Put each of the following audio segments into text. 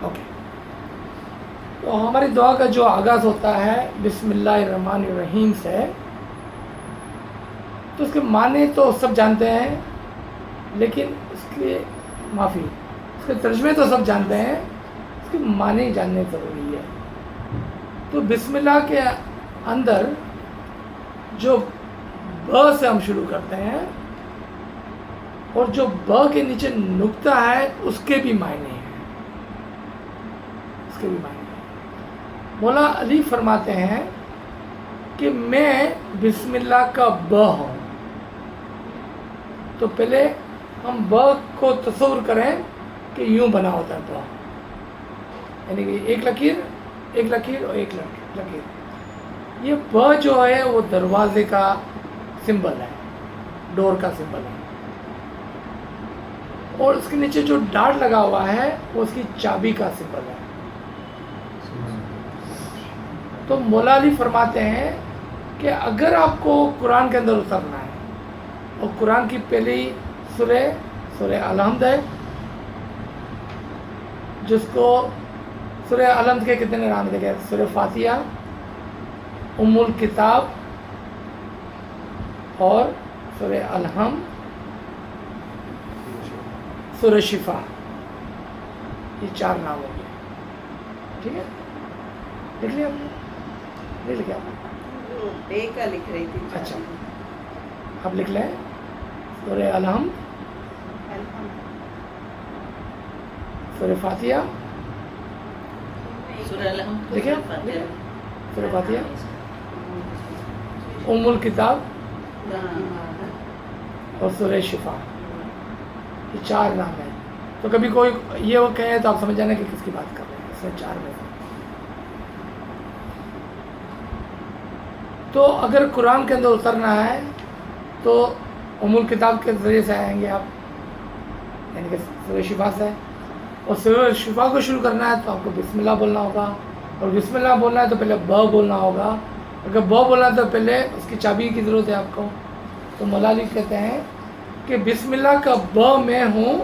Okay, تو ہماری دعا کا جو آغاز ہوتا ہے بسم اللہ الرحمن الرحیم سے، تو اس کے معنی تو سب جانتے ہیں، لیکن اس کے معافی اس کے ترجمے تو سب جانتے ہیں، اس کے معنی جاننے ضروری ہے۔ تو بسم اللہ کے اندر جو ب سے ہم شروع کرتے ہیں اور جو ب کے نیچے نقطہ ہے اس کے بھی معنی ہیں، اس کے بھی معنی ہیں۔ مولا علی فرماتے ہیں کہ میں بسم اللہ کا ب ہوں۔ تو پہلے ہم ب کو تصور کریں کہ یوں بنا ہوتا ہے ب، یعنی کہ ایک لکیر اور ایک لکیر۔ یہ ب جو ہے وہ دروازے کا سمبل ہے، ڈور کا سمبل ہے، اور اس کے نیچے جو ڈاٹ لگا ہوا ہے وہ اس کی چابی کا سمبل ہے۔ تو مولا علی فرماتے ہیں کہ اگر آپ کو قرآن کے اندر اترنا ہے، اور قرآن کی پہلی سورہ الحمد ہے، جس کو سورہ الحمد کے کتنے نام دیکھے؟ سورہ فاتحہ، ام الکتاب اور سورہ الحمد، سورہ شفا، یہ 4 نام ہو گئے۔ ٹھیک ہے، لکھ لیا آپ نے؟ نہیں لکھا آپ نے؟ ایک کا لکھ رہی تھی۔ اچھا، اب لکھ لیں سورہ الحمد، سورہ فاتحہ، لکھیں سورہ فاتحہ، ام الکتاب اور سورہ شفا، یہ 4 نام ہیں۔ تو کبھی کوئی یہ وہ کہے تو آپ سمجھ جانا کہ کس کی بات کر رہے ہیں، اس میں 4 میں سے۔ تو اگر قرآن کے اندر اترنا ہے تو ام الکتاب کے ذریعے سے آئیں گے آپ، یعنی کہ سورہ شفا سے، اور سورہ شفا کو شروع کرنا ہے تو آپ کو بسم اللہ بولنا ہوگا، اور بسم اللہ بولنا ہے تو پہلے ب بولنا ہوگا۔ اگر ب بولنا ہے تو پہلے اس کی چابی کی ضرورت ہے آپ کو۔ تو مولا علی کہتے ہیں کہ بسم اللہ کا ب میں ہوں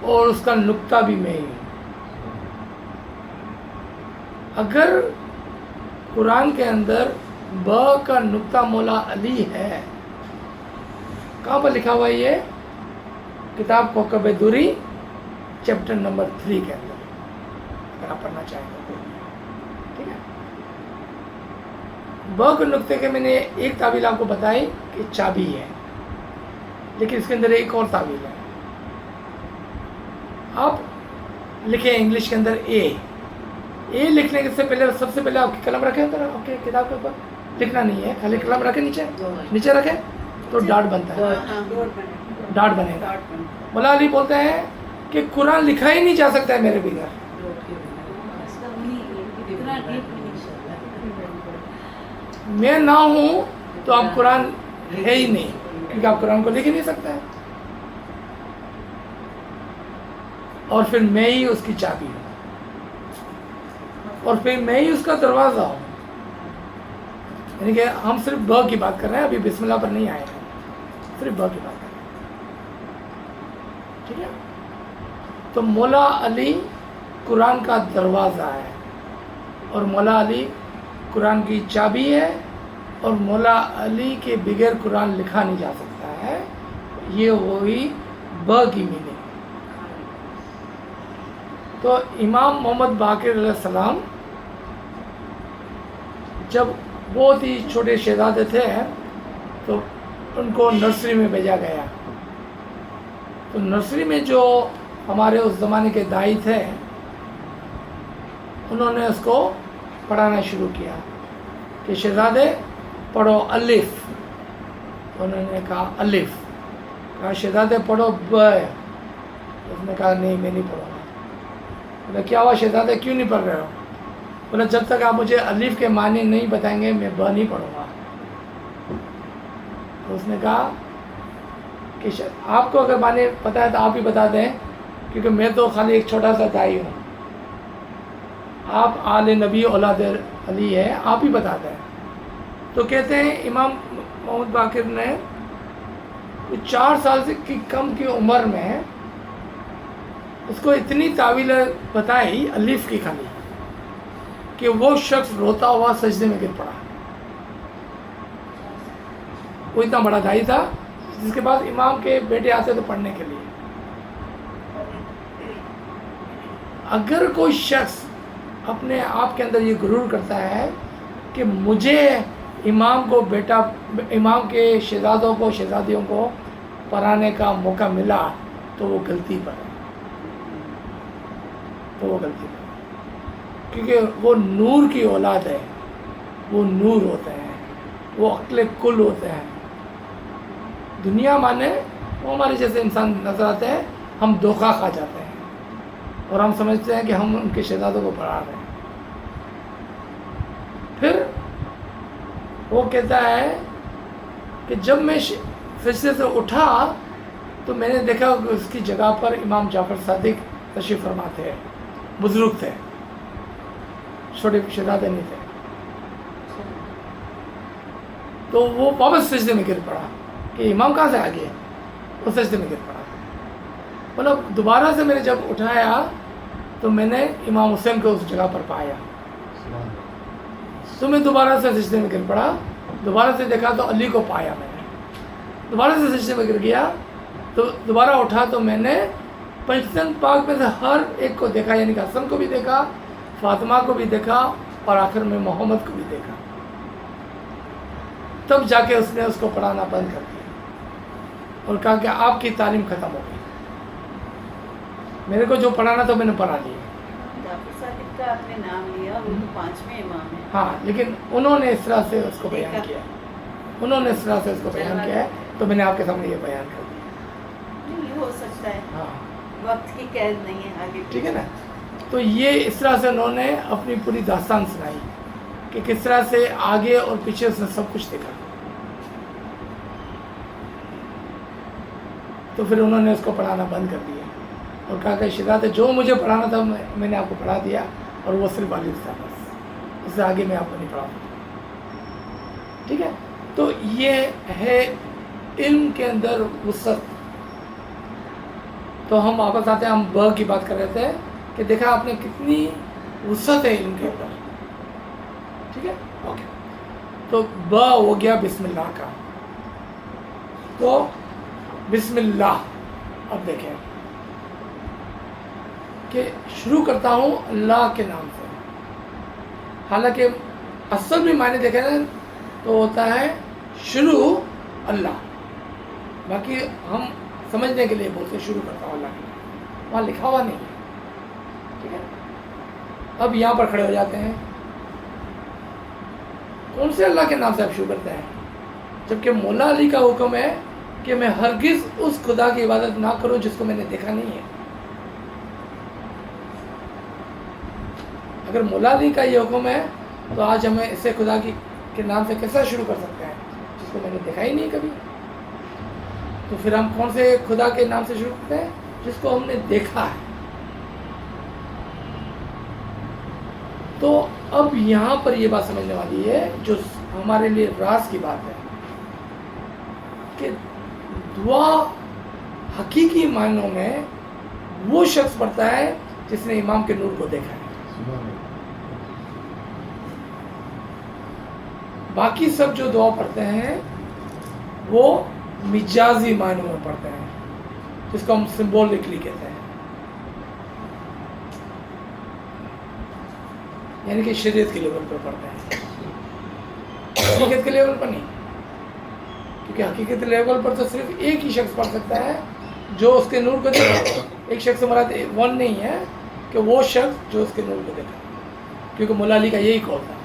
اور اس کا نقطہ بھی میں ہی ہوں۔ اگر قرآن کے اندر ب کا نقطہ مولا علی ہے، کہاں پر لکھا ہوا ہے؟ یہ کتاب کوکب دوری چیپٹر نمبر 3 کے اندر، اگر آپ پڑھنا چاہیں تو۔ ٹھیک ہے، ب کے نقطے کے میں نے ایک تعویل آپ کو بتائی کہ چابی ہے، لیکن اس کے اندر ایک اور تعویل ہے۔ آپ لکھیں انگلش کے اندر اے لکھنے سے پہلے سب سے پہلے آپ کی قلم رکھیں اندر، آپ کے کتاب کے اوپر لکھنا نہیں ہے، خالی قلم رکھیں نیچے رکھیں تو ڈاٹ بنتا ہے، ڈاٹ بنے گا۔ مولا علی بولتے ہیں کہ قرآن لکھا ہی نہیں جا سکتا ہے میرے بغیر۔ میں نہ ہوں تو آپ قرآن ہے ہی نہیں، کیونکہ آپ قرآن کو لکھ ہی نہیں سکتے ہیں، اور پھر میں ہی اس کی چابی ہوں، اور پھر میں ہی اس کا دروازہ ہوں۔ یعنی کہ ہم صرف ب کی بات کر رہے ہیں، ابھی بسم اللہ پر نہیں آئے ہیں، صرف ب کی بات کر رہے ہیں۔ ٹھیک ہے، تو مولا علی قرآن کا دروازہ ہے، اور مولا علی قرآن کی چابی ہے، اور مولا علی کے بغیر قرآن لکھا نہیں جا سکتا ہے۔ یہ وہی ب کی میننگ۔ تو امام محمد باقر علیہ السلام جب بہت ہی چھوٹے شہزادے تھے تو ان کو نرسری میں بھیجا گیا۔ تو نرسری میں جو ہمارے اس زمانے کے دائی تھے، انہوں نے اس کو پڑھانا شروع کیا کہ شہزادے پڑھو الف، انہوں نے کہا الف، کہا شہزادے پڑھو ب، اس نے کہا نہیں میں نہیں پڑھوں گا۔ بولا کیا ہوا شہزادے کیوں نہیں پڑھ رہے ہو؟ بولا جب تک آپ مجھے الف کے معنی نہیں بتائیں گے میں ب نہیں پڑھوں گا۔ تو اس نے کہا کہ آپ کو اگر معنی پتہ ہے تو آپ ہی بتا دیں، کیونکہ میں تو خالی ایک چھوٹا سا دائی ہوں، آپ آل نبی اولاد علی ہے، آپ ہی بتا دیں۔ تو کہتے ہیں امام محمد باقر نے 4 سال سے کی کم کی عمر میں اس کو اتنی تعویل بتائی الف کی خالی کہ وہ شخص روتا ہوا سجدے میں گر پڑا. وہ اتنا بڑا دائی تھا جس کے بعد امام کے بیٹے آتے تھے پڑھنے کے لیے. اگر کوئی شخص اپنے آپ کے اندر یہ غرور کرتا ہے کہ مجھے امام کے شہزادوں کو شہزادیوں کو پڑھانے کا موقع ملا تو وہ غلطی پر ہے. کیونکہ وہ نور کی اولاد ہے, وہ نور ہوتے ہیں, وہ عقل کل ہوتے ہیں. دنیا مانے وہ ہمارے جیسے انسان نظر آتے ہیں, ہم دھوکہ کھا جاتے ہیں اور ہم سمجھتے ہیں کہ ہم ان کے شہزادوں کو پڑھا رہے ہیں. پھر وہ کہتا ہے کہ جب میں سجدے سے اٹھا تو میں نے دیکھا کہ اس کی جگہ پر امام جعفر صادق تشریف فرما تھے, بزرگ تھے, چھوٹے شہزادے نہیں تھے. تو وہ واپس سجدے میں گر پڑا کہ امام کہاں سے آ گئے, وہ سجدے میں گر پڑا. مطلب دوبارہ سے میں نے جب اٹھایا تو میں نے امام حسین کو اس جگہ پر پایا. تو میں دوبارہ سے سجدے میں گر پڑا, دوبارہ سے دیکھا تو علی کو پایا. میں نے دوبارہ سے سجدے میں گر گیا تو دوبارہ اٹھا تو میں نے پنجتن پاک میں سے ہر ایک کو دیکھا, یعنی کہ حسن کو بھی دیکھا, فاطمہ کو بھی دیکھا اور آخر میں محمد کو بھی دیکھا. تب جا کے اس نے اس کو پڑھانا بند کر دیا اور کہا کہ آپ کی تعلیم ختم ہو گئی, میرے کو جو پڑھانا تھا میں نے پڑھا لیا. جعفر صادق کا آپ نے نام لیا, وہ تو 5ویں امام ہیں. ہاں, لیکن انہوں نے اس طرح سے اس کو بیان کیا, انہوں نے اس طرح سے اس کو بیان کیا ہے تو میں نے آپ کے سامنے یہ بیان کر دیا. یہ ہو سکتا ہے, ہاں وقت کی قید نہیں ہے آگے. ٹھیک ہے نا. تو یہ اس طرح سے انہوں نے اپنی پوری داستان سنائی کہ کس طرح سے آگے اور پیچھے اس نے سب کچھ دیکھا. تو پھر انہوں نے اس کو پڑھانا بند کر دیا اور کہا کہ شہزادے جو مجھے پڑھانا تھا میں نے آپ کو پڑھا دیا اور وہ صرف والد تھا, بس اس سے آگے میں آپ کو نہیں پڑھا. ٹھیک ہے. تو یہ ہے علم کے اندر وسعت. تو ہم واپس آتے ہیں, ہم ب کی بات کر رہے تھے کہ دیکھا آپ نے کتنی وسعت ہے علم کے اوپر. ٹھیک ہے, اوکے. تو ب ہو گیا بسم اللہ کا. تو بسم اللہ, اب دیکھیں کہ شروع کرتا ہوں اللہ کے نام سے. حالانکہ اصل بھی معنی دیکھیں نا تو ہوتا ہے شروع اللہ, باقی ہم سمجھنے کے لیے بولتے شروع کرتا ہوں اللہ کے نام, وہاں لکھا ہوا نہیں ہے. ٹھیک ہے. اب یہاں پر کھڑے ہو جاتے ہیں, کون سے اللہ کے نام سے آپ شروع کرتے ہیں, جبکہ مولا علی کا حکم ہے کہ میں ہرگز اس خدا کی عبادت نہ کروں جس کو میں نے دیکھا نہیں ہے. اگر مولا علی کا یہ حکم ہے تو آج ہمیں اسے خدا کے نام سے کیسا شروع کر سکتے ہیں جس کو میں نے دیکھا ہی نہیں کبھی. تو پھر ہم کون سے خدا کے نام سے شروع کرتے ہیں, جس کو ہم نے دیکھا ہے. تو اب یہاں پر یہ بات سمجھنے والی ہے جو ہمارے لیے راز کی بات ہے کہ دعا حقیقی معنوں میں وہ شخص پڑھتا ہے جس نے امام کے نور کو دیکھا ہے. باقی سب جو دعا پڑھتے ہیں وہ مجازی معنوں میں پڑھتے ہیں, جس کو ہم سمبولکلی کہتے ہیں, یعنی کہ شریعت کے لیول پر پڑھتے ہیں, حقیقت کے لیول پر نہیں. کیونکہ حقیقت لیول پر تو صرف ایک ہی شخص پڑھ سکتا ہے جو اس کے نور کو دیکھا. ایک شخص مراد ون نہیں ہے کہ وہ شخص جو اس کے نور کو دیکھا, کیونکہ مولا علی کا یہی قول تھا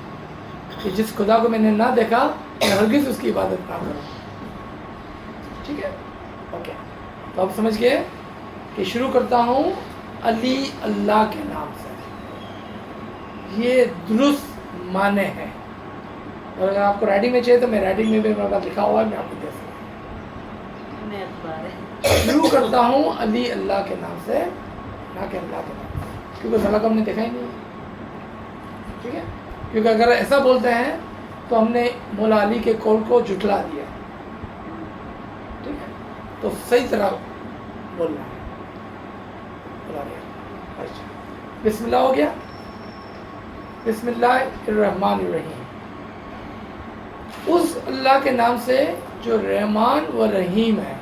کہ جس خدا کو میں نے نہ دیکھا میں ہرگز اس کی عبادت نہ کروں. ٹھیک ہے, اوکے. تو آپ سمجھ گئے کہ شروع کرتا ہوں علی اللہ کے نام سے. یہ درست معنی ہے, اور اگر آپ کو رائٹنگ میں چاہیے تو میں رائٹنگ میں بھی میرے پاس لکھا ہوا ہے, میں آپ کو دے سکتا ہوں. شروع کرتا ہوں علی اللہ کے نام سے, نہ کہ اللہ کے نام سے, کیونکہ اللہ کو ہم نے دیکھا ہی نہیں ہے. ٹھیک ہے, کیونکہ اگر ایسا بولتے ہیں تو ہم نے مولا علی کے قول کو جھٹلا دیا. ٹھیک ہے, تو صحیح طرح بولنا ہے. بلا رہے. اچھا بسم اللہ ہو گیا. بسم اللہ الرحمن الرحیم. اس اللہ کے نام سے جو رحمان و رحیم ہے.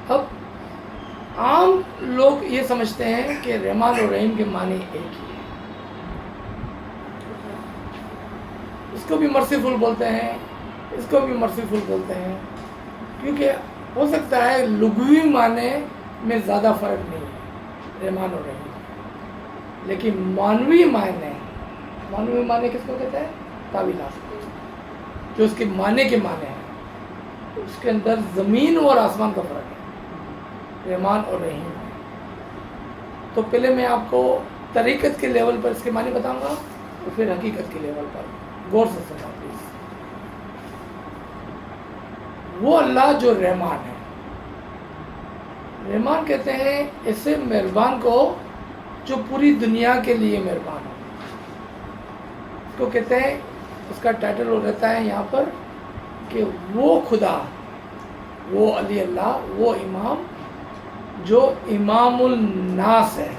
اب عام لوگ یہ سمجھتے ہیں کہ رحمان اور رحیم کے معنی ایک ہی ہے. اس کو بھی مرسیفل بولتے ہیں, اس کو بھی مرسیفل بولتے ہیں, کیونکہ ہو سکتا ہے لغوی معنی میں زیادہ فرق نہیں ہے رحمان اور رحیم, لیکن معنوی معنی کس کو کہتے ہیں؟ تعویلات, جو اس کے معنی کے معنی ہیں, اس کے اندر زمین اور آسمان کا فرق ہے رحمان اور رحیم ہے. تو پہلے میں آپ کو طریقت کے لیول پر اس کے معنی بتاؤں گا, اور پھر حقیقت کے لیول پر غور سے سننا پلیز. وہ اللہ جو رحمان ہے, رحمان کہتے ہیں ایسے مہربان کو جو پوری دنیا کے لیے مہربان ہو. اس کو کہتے ہیں, اس کا ٹائٹل ہو رہتا ہے یہاں پر کہ وہ خدا, وہ علی اللہ, وہ امام جو امام الناس ہے.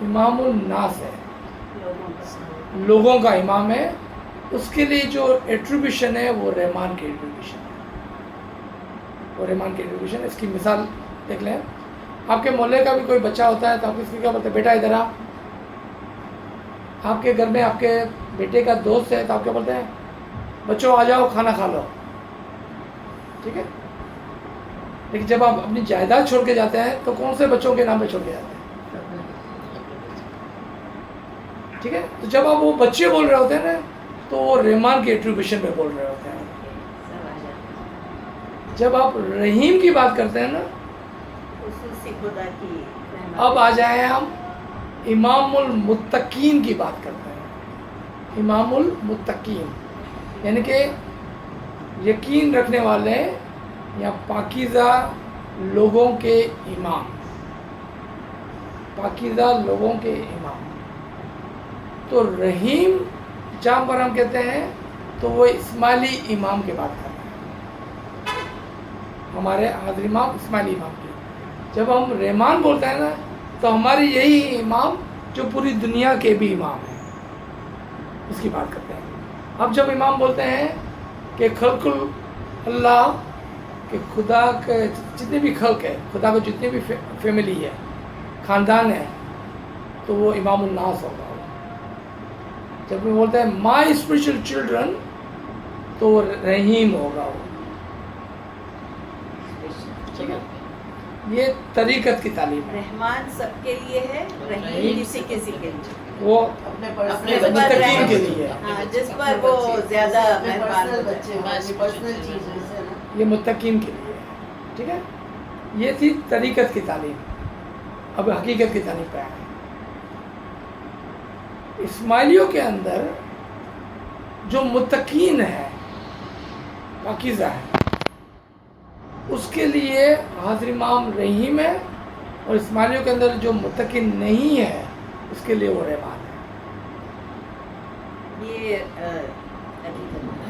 امام الناس ہے, لوگوں کا امام ہے. اس کے لیے جو ایٹریبیوشن ہے وہ رحمان کی ایٹریبیوشن ہے. وہ رحمان کی ایٹریبیوشن. اس کی مثال دیکھ لیں. آپ کے محلے کا بھی کوئی بچہ ہوتا ہے تو آپ اس کی کیا بولتے ہیں؟ بیٹا ادھر آ. آپ کے گھر میں آپ کے بیٹے کا دوست ہے تو آپ کیا بولتے ہیں؟ بچوں آ جاؤ کھانا کھا لو. ٹھیک ہے. لیکن جب آپ اپنی جائیداد چھوڑ کے جاتے ہیں تو کون سے بچوں کے نام پہ چھوڑ کے جاتے ہیں؟ ٹھیک ہے. تو جب آپ وہ بچے بول رہے ہوتے ہیں نا تو وہ رحمان کی ایٹریبیوشن پہ بول رہے ہوتے ہیں. جب آپ رحیم کی بات کرتے ہیں نا, اب آ جائیں ہم امام المتقین کی بات کرتے ہیں. امام المتقین یعنی کہ یقین رکھنے والے یا پاکیزہ لوگوں کے امام. پاکیزہ لوگوں کے امام. تو رحیم جہاں پر ہم کہتے ہیں تو وہ اسماعیلی امام کی بات کرتے ہیں, ہمارے حاضر امام اسماعیلی امام کی. جب ہم رحمان بولتے ہیں نا تو ہماری یہی امام جو پوری دنیا کے بھی امام ہیں, اس کی بات کرتے ہیں. اب جب امام بولتے ہیں کہ خلق اللہ, کہ خدا کے جتنے بھی خلق ہے, خدا کو جتنے بھی فیملی ہے, خاندان ہے, تو وہ امام الناس ہوگا. جب میں بولتے ہیں مائی اسپریچل چلڈرن تو وہ رحیم ہوگا. وہ ٹھیک ہے. یہ طریقت کی تعلیم ہے. رحمان سب کے لیے ہے, رحیم کسی کسی کے لیے, وہ اپنے متقین کے لیے ہے. ہاں, جس پر وہ زیادہ مہربان ہوتا ہے. یہ متقین کے لیے ہے. ٹھیک ہے. یہ تھی طریقت کی تعلیم. اب حقیقت کی تعلیم پہ آئے. اسماعیلیوں کے اندر جو متقین ہے, پاکیزہ ہے, اس کے لیے حاضر امام رحیم ہے, اور اسماعیلیوں کے اندر جو متقین نہیں ہے اس کے لیے وہ رحمان ہے.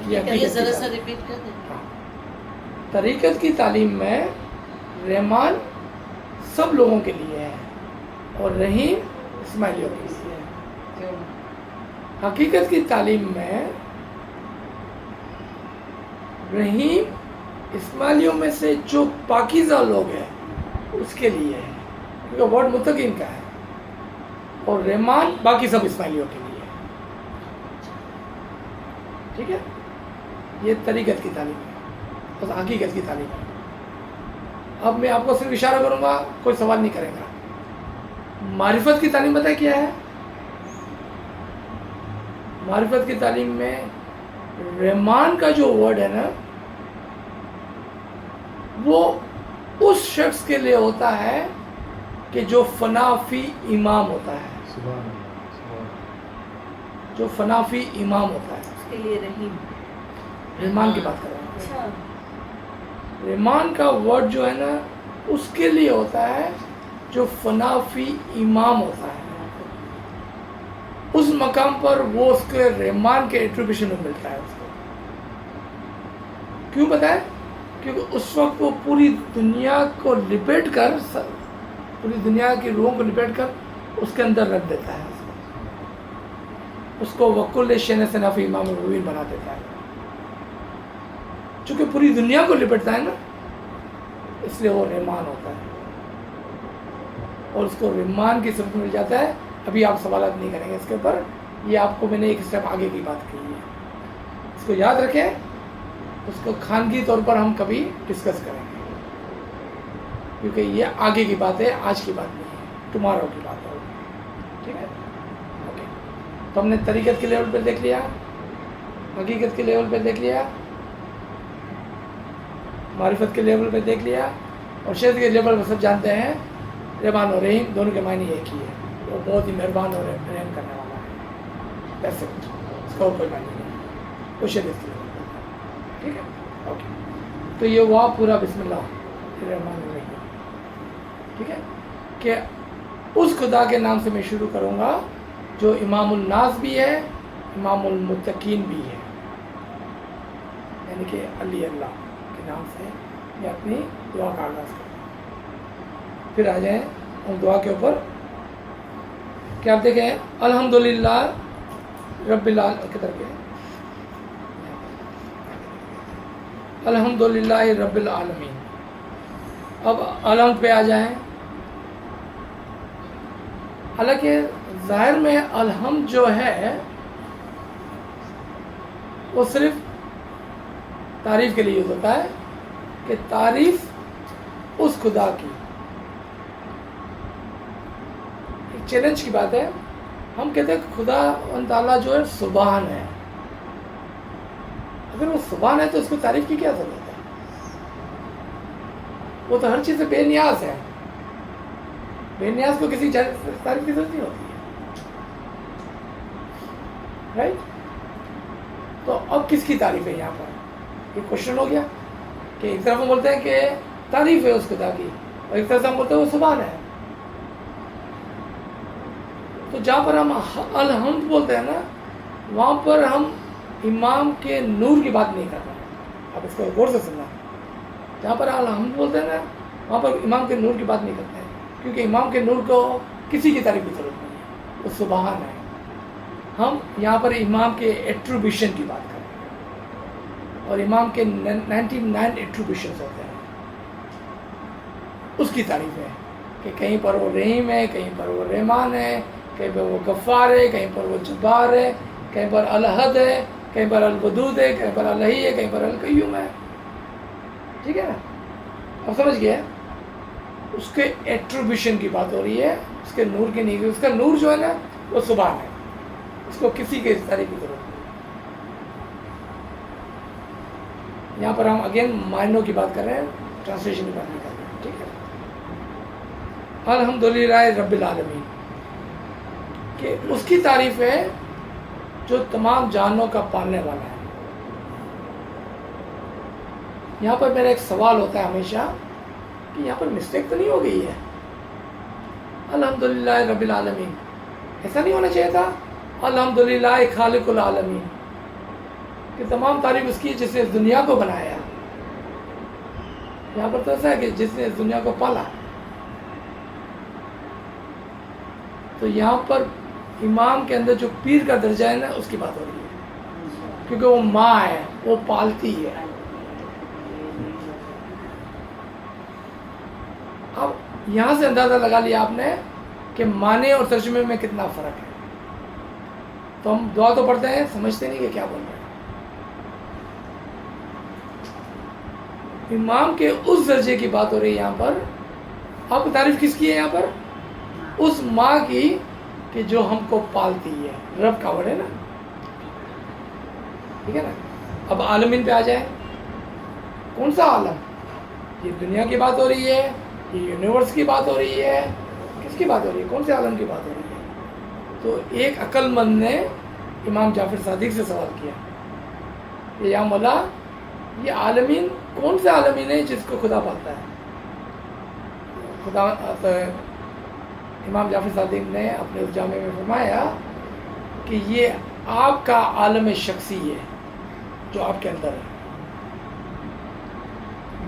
یہ ذرا سا ریپیٹ کر دیں. طریقت کی تعلیم میں رحمان سب لوگوں کے لیے ہے اور رحیم اسماعیلیوں کے لیے ہے. حقیقت کی تعلیم میں رحیم اسماعیلیوں میں سے جو پاکیزہ لوگ ہیں اس کے لیے ہے, کیونکہ ورڈ متقین کا ہے, اور رحمان باقی سب اسماعیلیوں کے لیے ہے. ٹھیک ہے. یہ طریقت کی تعلیم ہے, بس حقیقت کی تعلیم ہے. اب میں آپ کو صرف اشارہ کروں گا, کوئی سوال نہیں کرے گا. معرفت کی تعلیم بتائیں کیا ہے؟ معرفت کی تعلیم میں رحمان کا جو ورڈ ہے نا وہ اس شخص کے لیے ہوتا ہے کہ جو فنا فی امام ہوتا ہے. جو فنا فی امام ہوتا ہے اس کے لیے رحیم, رحمان کی بات کر رہے ہیں. رحمان کا ورڈ جو ہے نا اس کے لیے ہوتا ہے جو فنا فی امام ہوتا ہے. اس مقام پر وہ اس کے رحمان کے ایٹریبیوشن میں ملتا ہے. اس کو کیوں بتائیں؟ کیونکہ اس وقت وہ پوری دنیا کو لپیٹ کر، پوری دنیا کی روحوں کو لپیٹ کر اس کے اندر رکھ دیتا ہے، اس کو وکل شین سے نفی امام المبین بنا دیتا ہے، چونکہ پوری دنیا کو لپٹتا ہے نا، اس لیے وہ رحمان ہوتا ہے اور اس کو رحمان کی صفت مل جاتا ہے۔ ابھی آپ سوالات نہیں کریں گے اس کے اوپر، یہ آپ کو میں نے ایک اسٹیپ آگے کی بات کہی ہے، اس کو یاد رکھیں، اس کو خانگی طور پر ہم کبھی ڈسکس کریں گے، کیونکہ یہ آگے کی بات ہے، آج کی بات نہیں ہے، ٹمارو کی بات ہوگی، ٹھیک ہے؟ اوکے، تو ہم نے طریقت کے لیول پہ دیکھ لیا، حقیقت کے لیول پہ دیکھ لیا، معرفت کے لیول پہ دیکھ لیا، اور شہد کے لیول پہ سب جانتے ہیں رحمان اور رحیم دونوں کے معنی ایک ہی ہے، وہ بہت ہی مہربان اور رحم کرنے والا ہے، ویسے اس کا کوئی معنی نہیں ہے، وہ شہد کے لیول پہ، ٹھیک ہے؟ اوکے، تو یہ ہوا پورا بسم اللہ الرحمن الرحیم، ٹھیک ہے؟ کہ اس خدا کے نام سے میں شروع کروں گا جو امام الناس بھی ہے، امام المتقین بھی ہے، یعنی کہ علی اللہ کے نام سے میں اپنی دعا کا آغاز کروں گا۔ پھر آ جائیں ہم دعا کے اوپر، کیا آپ دیکھیں الحمدللہ رب العالمین کدھر کے الحمدللہ رب العالمین۔ اب الحمد پہ آ جائیں، حالانکہ ظاہر میں الحمد جو ہے وہ صرف تعریف کے لیے یوز ہوتا ہے، کہ تعریف اس خدا کی۔ ایک چیلنج کی بات ہے، ہم کہتے ہیں خدا تعالیٰ جو ہے سبحان ہے، اگر وہ سبحان ہے تو اس کو تعریف کی کیا ضرورت ہے؟ وہ تو ہر چیز سے بے نیاز ہے، بے نیاز کو کسی تعریف کی ضرورت نہیں ہوتی ہے، رائٹ؟ تو اب کس کی تعریف ہے یہاں پر؟ یہ کوشچن ہو گیا کہ ایک طرف ہم بولتے ہیں کہ تعریف ہے اس خدا کی، اور ایک طرف سے ہم بولتے ہیں وہ سبحان ہے۔ تو جہاں پر ہم الحمد بولتے ہیں نا، وہاں پر ہم امام کے نور کی بات نہیں کر رہے ہیں، آپ اس کو غور سے سننا، جہاں پر الحمد بولتے ہیں نا وہاں پر امام کے نور کی بات نہیں کرتے ہیں، کیونکہ امام کے نور کو کسی کی تعریف کی ضرورت نہیں ہے، وہ سبحان ہے۔ ہم یہاں پر امام کے ایٹریبیوشن کی بات کر رہے ہیں، اور امام کے 99 ایٹریبیوشنز ہوتے ہیں، اس کی تعریف ہے کہ کہیں پر وہ رحیم ہے، کہیں پر وہ رحمان ہے، کہیں پر وہ غفار ہے، کہیں پر وہ جبار ہے، کہیں پر الحد ہے، کہیں پر الودود ہے، کہیں پر الحی ہے، کہیں پر القیوم ہے، ٹھیک ہے نا؟ اب سمجھ گئے؟ اس کے ایٹریبیوشن کی بات ہو رہی ہے، اس کے نور کی نہیں، اس کا نور جو ہے نا وہ سبحان ہے، اس کو کسی کے تعریف کی ضرورت نہیں۔ یہاں پر ہم اگین معنوں کی بات کر رہے ہیں، ٹرانسلیشن کی بات نہیں کر رہے ہیں، ٹھیک ہے؟ الحمدللہ رب العالمین، کہ اس کی تعریف ہے جو تمام جہانوں کا پالنے والا ہے۔ یہاں پر میرا ایک سوال ہوتا ہے ہمیشہ کہ یہاں پر مسٹیک تو نہیں ہو گئی ہے؟ الحمدللہ رب العالمین ایسا نہیں ہونا چاہیے تھا؟ الحمدللہ خالق العالمین، کہ تمام تعریف اس کی جس نے اس دنیا کو بنایا۔ یہاں پر تو ایسا ہے کہ جس نے اس دنیا کو پالا۔ تو یہاں پر امام کے اندر جو پیر کا درجہ ہے نا اس کی بات ہو رہی ہے، کیونکہ وہ ماں ہے، وہ پالتی ہے۔ اب یہاں سے اندازہ لگا لیا آپ نے کہ معنی اور ترجمے میں کتنا فرق ہے۔ تو ہم دعا تو پڑھتے ہیں، سمجھتے نہیں کہ کیا بول رہے ہیں۔ امام کے اس درجے کی بات ہو رہی ہے یہاں پر۔ آپ کی تعریف کس کی ہے یہاں پر؟ اس ماں کی کہ جو ہم کو پالتی ہے، رب کا ورڈ ہے نا، ٹھیک ہے نا؟ اب عالمین پہ آ جائیں، کون سا عالم؟ یہ دنیا کی بات ہو رہی ہے، یہ یونیورس کی بات ہو رہی ہے، کس کی بات ہو رہی ہے؟ کون سے عالم کی بات ہو رہی ہے؟ تو ایک عقل مند نے امام جعفر صادق سے سوال کیا کہ یا مولا یہ عالمین کون سے عالمین ہیں جس کو خدا پالتا ہے؟ خدا امام جعفر صادق نے اپنے اس جامع میں فرمایا کہ یہ آپ کا عالم شخصی ہے جو آپ کے اندر ہے،